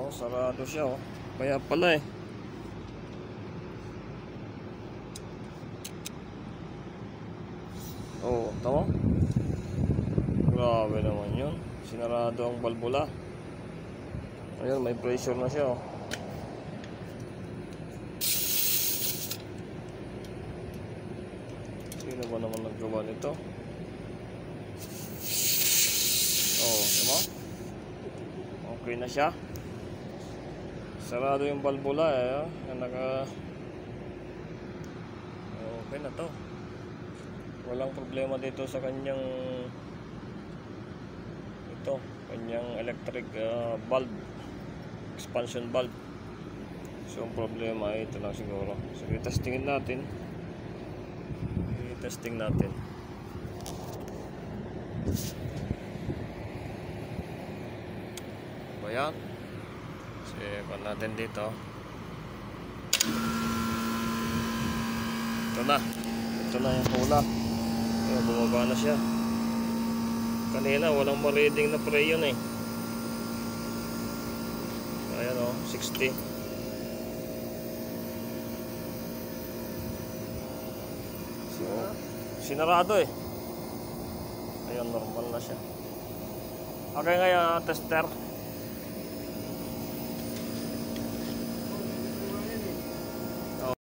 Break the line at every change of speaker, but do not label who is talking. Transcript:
sarado siya oh. Kaya pala eh. Oh, tama? Grabe naman yun. Sinarado ang balbula. Ayun, may pressure na siya oh. Sino ba naman naggawa nito? Oh, tama? Okay na siya. Sarado yung balbula eh. Okay na to. Walang problema dito sa kanyang kanyang electric bulb, expansion bulb. So ang problema ay ito lang siguro. So i-testingin natin. Ayan. Check natin dito. Ito na yung hula. Ayan, bumaba na siya. Kanina walang ma-reading na pre yun eh. Ayan o, 60. So, sinarado eh. Ayan, normal na siya. Okay ngayon, tester.